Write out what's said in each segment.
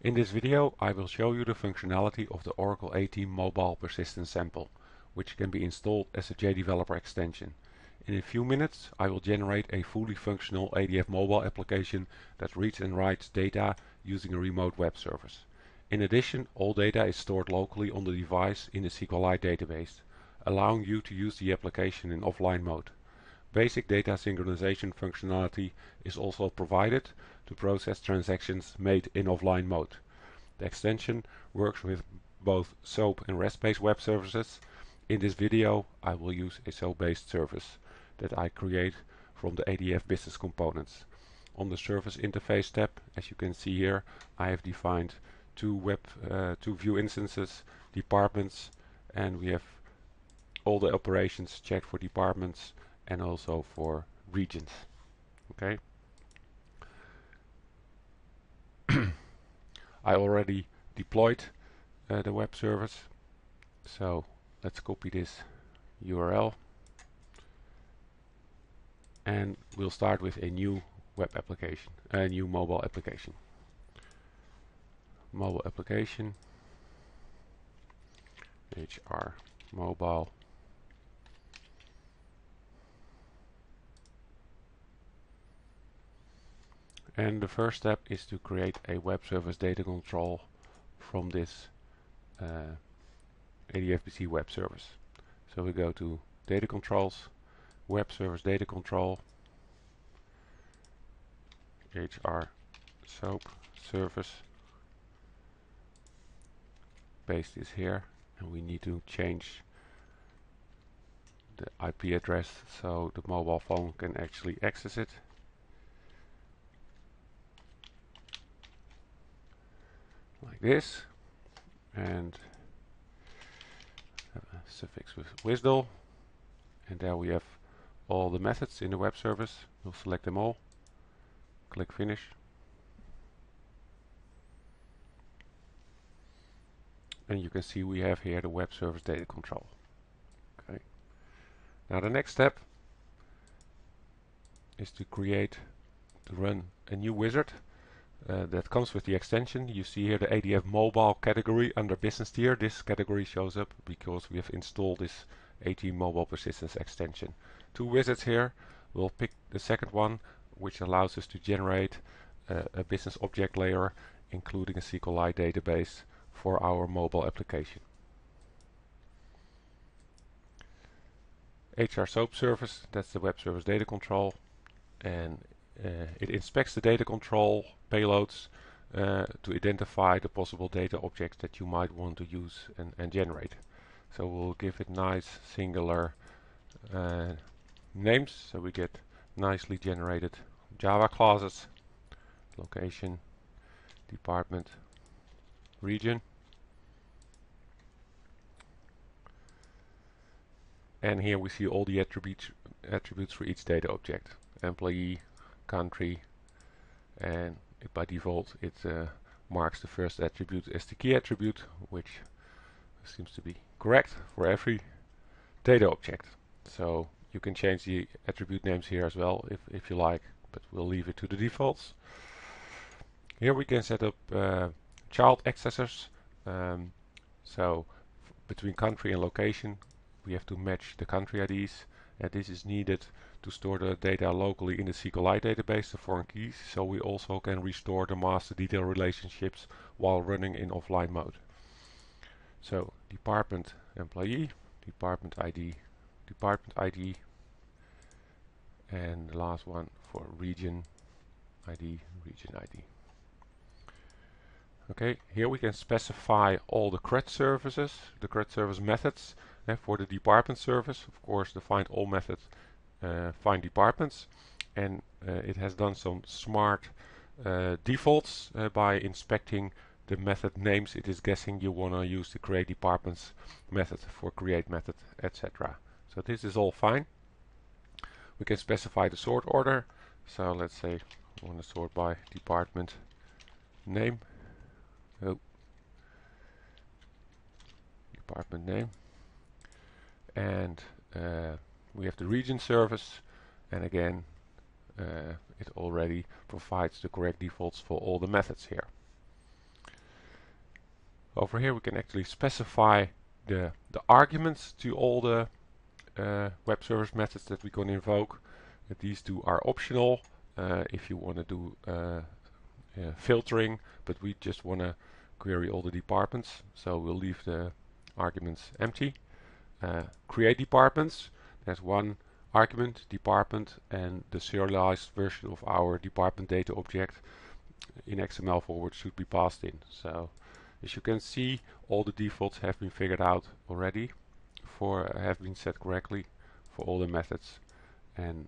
In this video I will show you the functionality of the Oracle ADF Mobile Persistence Sample, which can be installed as a JDeveloper extension. In a few minutes I will generate a fully functional ADF mobile application that reads and writes data using a remote web service. In addition, all data is stored locally on the device in the SQLite database, allowing you to use the application in offline mode. Basic data synchronization functionality is also provided to process transactions made in offline mode. The extension works with both SOAP and REST-based web services. In this video I will use a SOAP-based service that I create from the ADF business components. On the service interface tab, as you can see here, I have defined two view instances, departments, and we have all the operations checked for departments and also for regions. Okay. I already deployed the web service, so let's copy this URL and we'll start with a new web application, a new mobile application. Mobile application, HR mobile. And the first step is to create a web service data control from this ADF BC web service. So we go to data controls, web service data control, HR SOAP service. Paste this here, and we need to change the IP address so the mobile phone can actually access it. Like this, and a suffix with WSDL, and there we have all the methods in the web service. We'll select them all, click finish, and you can see we have here the web service data control. Okay. Now the next step is to run a new wizard that comes with the extension. You see here the ADF mobile category under business tier. This category shows up because we have installed this ADF mobile persistence extension. Two wizards here. We'll pick the second one, which allows us to generate a business object layer including a SQLite database for our mobile application. HR SOAP service, that's the web service data control, and it inspects the data control payloads to identify the possible data objects that you might want to use and generate. So we'll give it nice singular names, so we get nicely generated Java classes, location, department, region, and here we see all the attributes for each data object: employee, country, and by default it marks the first attribute as the key attribute, which seems to be correct for every data object. So you can change the attribute names here as well if you like, but we'll leave it to the defaults. Here we can set up child accessors. So between country and location we have to match the country IDs, and this is needed to store the data locally in the SQLite database, the foreign keys, so we also can restore the master detail relationships while running in offline mode. So department employee, department ID, and the last one for region ID, region ID. Okay, here we can specify all the CRUD services, the CRUD service methods. For the department service, of course, the find all method find departments, and it has done some smart defaults by inspecting the method names. It is guessing you want to use the create departments method for create method, etc. So this is all fine. We can specify the sort order. So let's say I want to sort by department name. Department name. And we have the region service, and again it already provides the correct defaults for all the methods here. Over here we can actually specify the arguments to all the web service methods that we're going to invoke. These two are optional if you want to do filtering, but we just want to query all the departments, so we'll leave the arguments empty. Create departments, there's one argument, department, and the serialized version of our department data object in XML forward should be passed in. So as you can see, all the defaults have been figured out already, have been set correctly for all the methods, and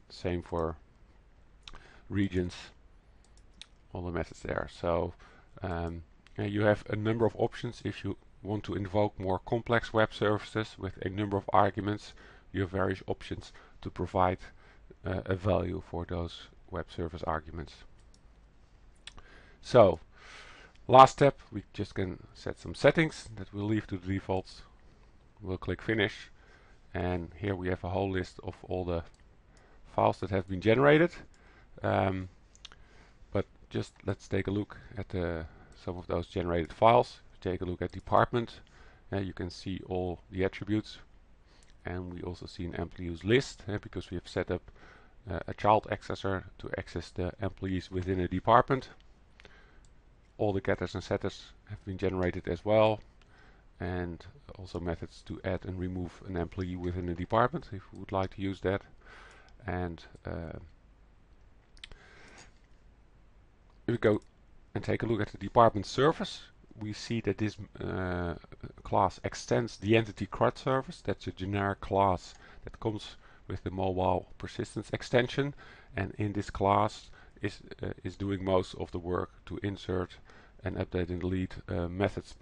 same for regions, all the methods there. So you have a number of options. If you want to invoke more complex web services with a number of arguments, you have various options to provide a value for those web service arguments. So last step, we just can set some settings that we'll leave to the defaults. We'll click finish, and here we have a whole list of all the files that have been generated. But just let's take a look at some of those generated files. Take a look at department. You can see all the attributes, and we also see an employees list because we have set up a child accessor to access the employees within a department. All the getters and setters have been generated as well, and also methods to add and remove an employee within a department if we would like to use that. And if we go and take a look at the department service, we see that this class extends the entity CRUD service. That's a generic class that comes with the mobile persistence extension, and in this class is doing most of the work to insert and update and delete methods,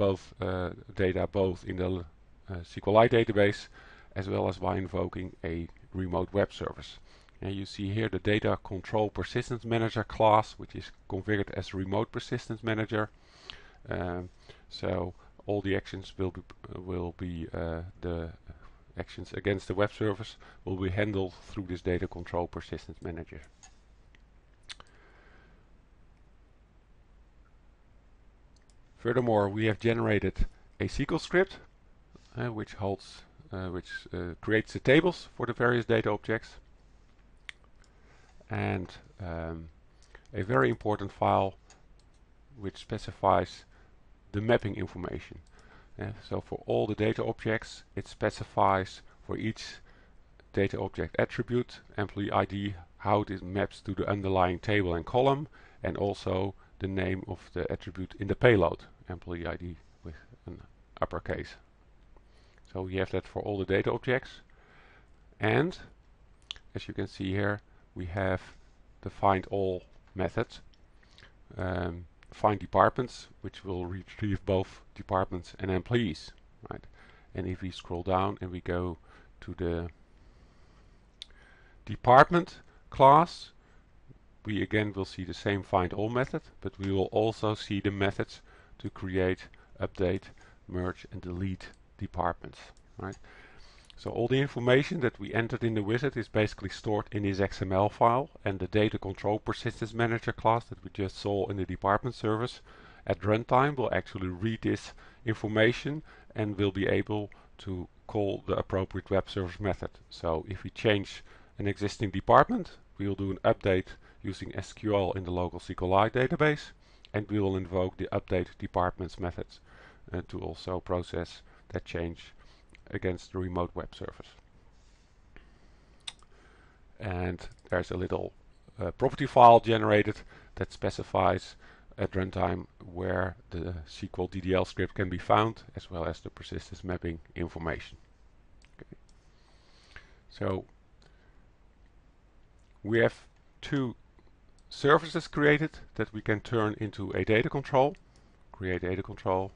data both in the SQLite database as well as by invoking a remote web service. And you see here the data control persistence manager class, which is configured as remote persistence manager. So all the actions will be the actions against the web service will be handled through this data control persistence manager. Furthermore, we have generated a SQL script which creates the tables for the various data objects, and a very important file which specifies the mapping information. So for all the data objects, it specifies for each data object attribute, employee ID, how it maps to the underlying table and column, and also the name of the attribute in the payload, employee ID with an uppercase. So we have that for all the data objects, and as you can see here, we have the find all method, find departments, which will retrieve both departments and employees, right? And if we scroll down and we go to the department class, we again will see the same find all method, but we will also see the methods to create, update, merge and delete departments, right? So all the information that we entered in the wizard is basically stored in this XML file, and the data control persistence manager class that we just saw in the department service at runtime will actually read this information and will be able to call the appropriate web service method. So if we change an existing department, we will do an update using SQL in the local SQLite database, and we will invoke the update departments methods to also process that change against the remote web service. And there's a little property file generated that specifies at runtime where the SQL DDL script can be found, as well as the persistence mapping information. Okay. So we have two services created that we can turn into a data control. Create data control.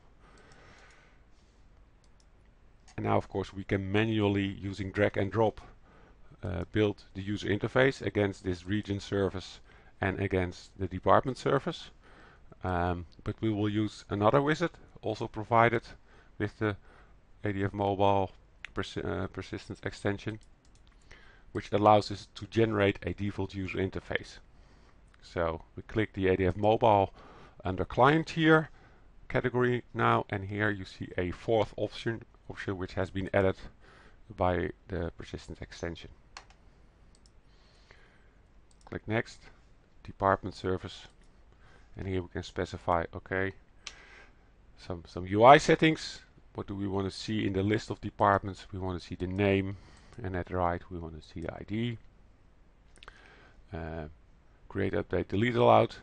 And now, of course, we can manually, using drag and drop, build the user interface against this region service and against the department service. But we will use another wizard, also provided with the ADF Mobile Persistence extension, which allows us to generate a default user interface. So we click the ADF Mobile under Client here, category now, and here you see a fourth option which has been added by the persistence extension. Click next, department service, and here we can specify some UI settings. What do we want to see in the list of departments? We want to see the name, and at the right we want to see the ID. Create, update, delete allowed.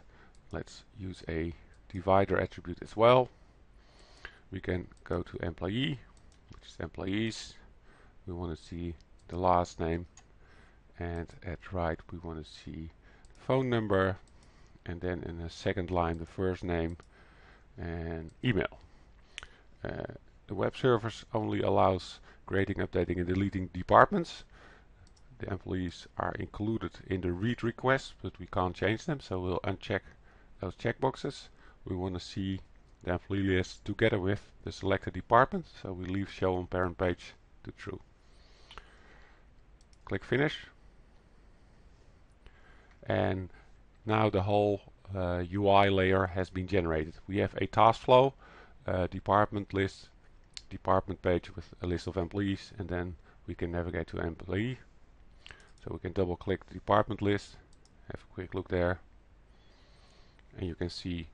Let's use a divider attribute as well. We can go to employee, which is employees. We want to see the last name, and at right we want to see the phone number, and then in the second line the first name and email. The web service only allows creating, updating and deleting departments. The employees are included in the read request, but we can't change them, so we'll uncheck those checkboxes. We want to see the employee list together with the selected department, so we leave show on parent page to true. Click finish, and now the whole UI layer has been generated. We have a task flow, department list, department page with a list of employees, and then we can navigate to employee. So we can double click the department list, have a quick look there, and you can see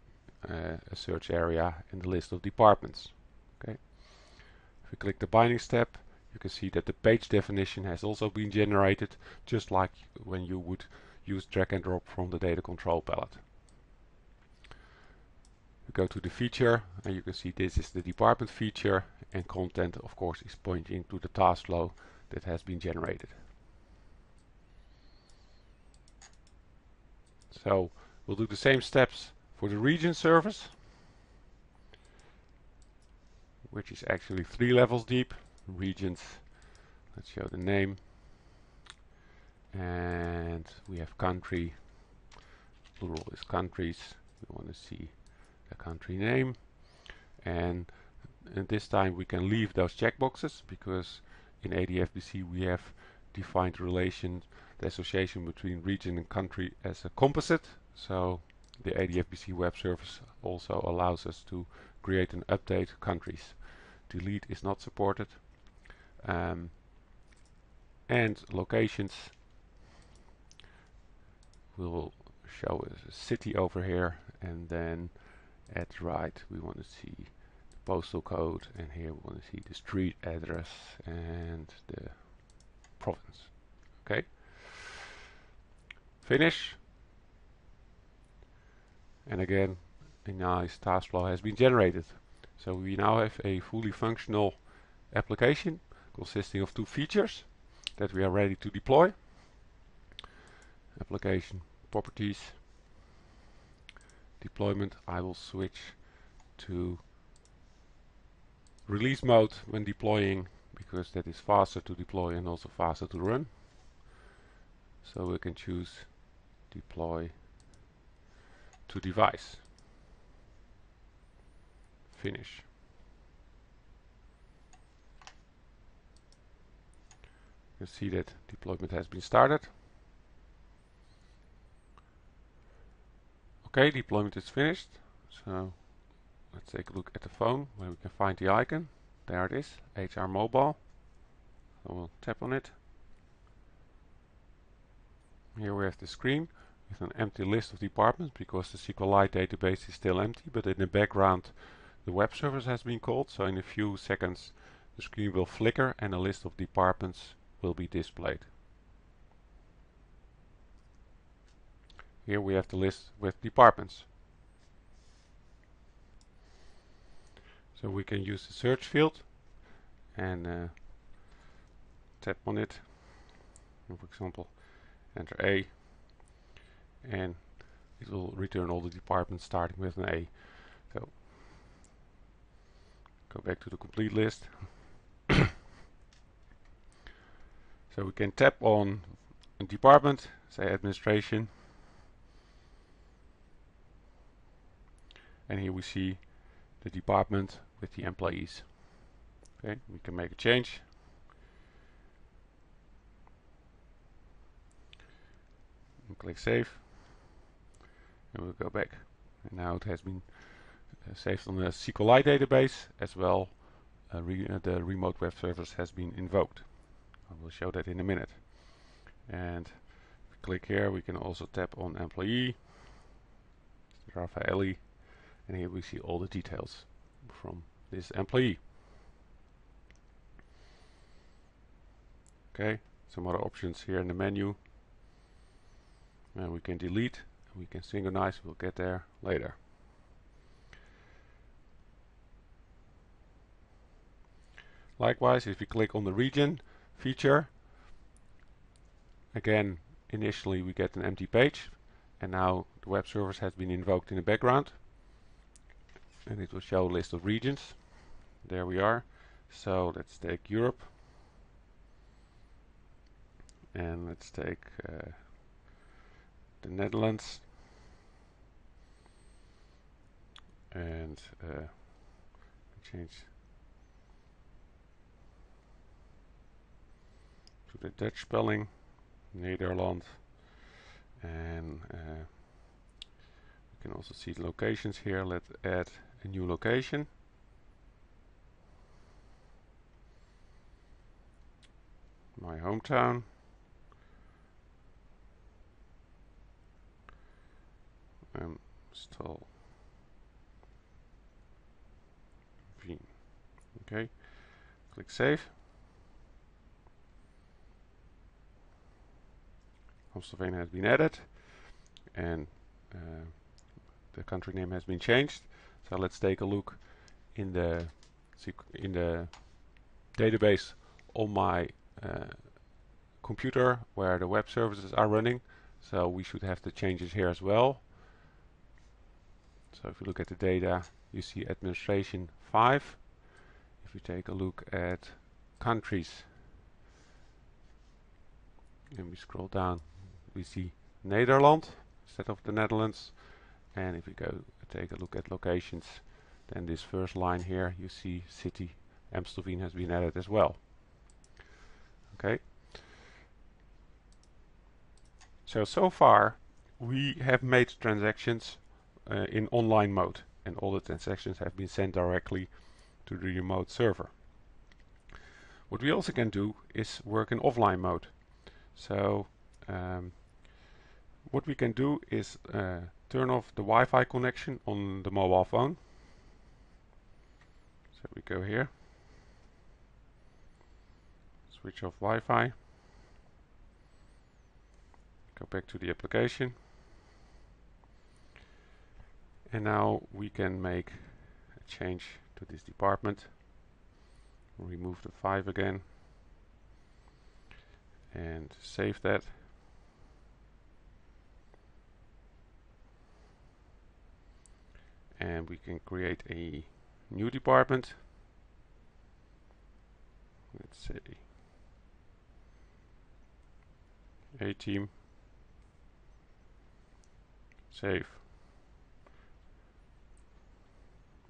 a search area in the list of departments. Okay. If we click the binding step, you can see that the page definition has also been generated, just like when you would use drag and drop from the data control palette. We go to the feature, and you can see this is the department feature, and content of course is pointing to the task flow that has been generated. So we'll do the same steps for the region service, which is actually 3 levels deep. Regions, let's show the name, and we have country, plural is countries. We want to see the country name, and this time we can leave those checkboxes, because in ADF BC we have defined relation, the association between region and country as a composite. So the ADF BC web service also allows us to create and update countries. Delete is not supported. And locations, we will show a city over here, and then at right we want to see the postal code, and here we want to see the street address and the province. Okay, finish, and again a nice task flow has been generated. So we now have a fully functional application consisting of 2 features that we are ready to deploy. Application properties, deployment. I will switch to release mode when deploying, because that is faster to deploy and also faster to run. So we can choose deploy to device. Finish. You see that deployment has been started. Okay, deployment is finished. So let's take a look at the phone where we can find the icon. There it is, HR Mobile. So we'll tap on it. Here we have the screen with an empty list of departments, because the SQLite database is still empty, but in the background the web service has been called. So in a few seconds the screen will flicker and a list of departments will be displayed. Here we have the list with departments. So we can use the search field and tap on it, and for example enter A, and it will return all the departments starting with an A. So go back to the complete list. So we can tap on a department, say administration, and here we see the department with the employees. Okay, we can make a change. And click save, and we'll go back, and now it has been saved on the SQLite database, as well the remote web service has been invoked. I will show that in a minute. And if we click here, we can also tap on employee, Rafaeli, and here we see all the details from this employee. Okay, some other options here in the menu. And we can delete, we can synchronize, we'll get there later. Likewise, if we click on the region feature, again, initially we get an empty page, and now the web service has been invoked in the background, and it will show a list of regions. There we are. So let's take Europe, and let's take the Netherlands, and change to the Dutch spelling, Nederland, and we can also see the locations here. Let's add a new location. My hometown. Install Veen. Okay, click Save. Amstelveen has been added, and the country name has been changed. So let's take a look in the database on my computer where the web services are running. So we should have the changes here as well. So if you look at the data, you see administration 5. If you take a look at countries and we scroll down, we see Nederland instead of the Netherlands. And if we go take a look at locations, then this first line here, you see city Amstelveen has been added as well. Okay. So far we have made transactions in online mode, and all the transactions have been sent directly to the remote server. What we also can do is work in offline mode. So what we can do is turn off the Wi-Fi connection on the mobile phone. So we go here, switch off Wi-Fi, go back to the application, and now we can make a change to this department. Remove the 5 again and save that. And we can create a new department. Let's say A team. Save.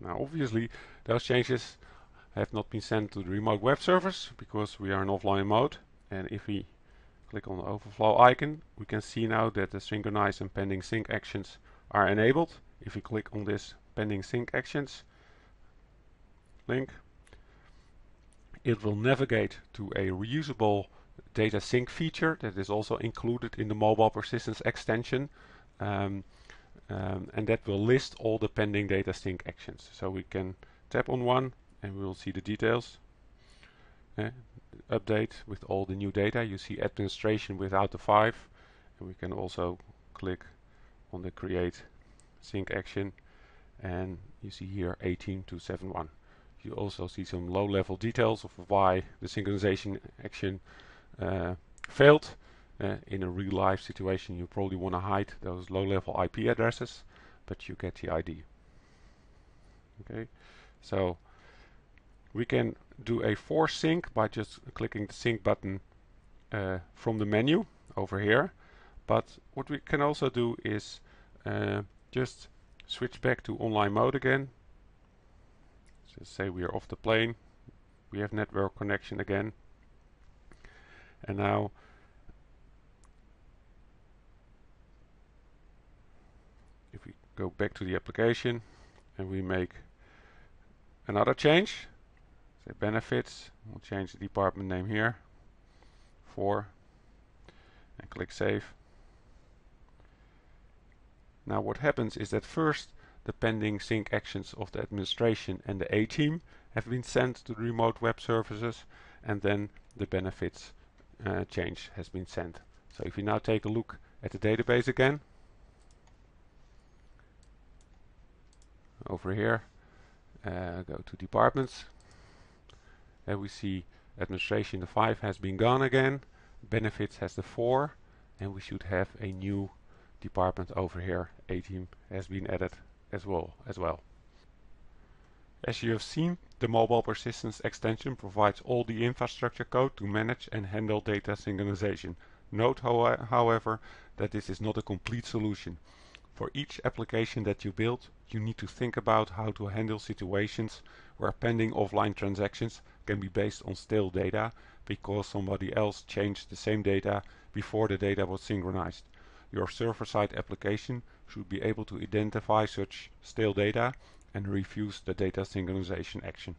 Now obviously those changes have not been sent to the remote web service because we are in offline mode. And if we click on the overflow icon, we can see now that the synchronize and pending sync actions are enabled. If we click on this pending sync actions link, it will navigate to a reusable data sync feature that is also included in the mobile persistence extension, and that will list all the pending data sync actions. So we can tap on one and we will see the details. Update with all the new data. You see administration without the 5, and we can also click on the create sync action, and you see here 18271. You also see some low-level details of why the synchronization action failed. In a real-life situation, you probably want to hide those low-level IP addresses, but you get the idea. Okay, so we can do a force sync by just clicking the sync button from the menu over here. But what we can also do is just switch back to online mode again. So say we are off the plane, we have network connection again, and now if we go back to the application and we make another change. Say benefits. We'll change the department name here. 4. And click save. Now what happens is that first the pending sync actions of the administration and the A team have been sent to the remote web services, and then the benefits change has been sent. So if you now take a look at the database again, over here, go to departments, and we see administration, the 5 has been gone again, benefits has the 4, and we should have a new department over here. A team has been added as well. As you have seen, the Mobile Persistence extension provides all the infrastructure code to manage and handle data synchronization. Note, however, that this is not a complete solution. For each application that you build, you need to think about how to handle situations where pending offline transactions can be based on stale data because somebody else changed the same data before the data was synchronized. Your server-side application should be able to identify such stale data and refuse the data synchronization action.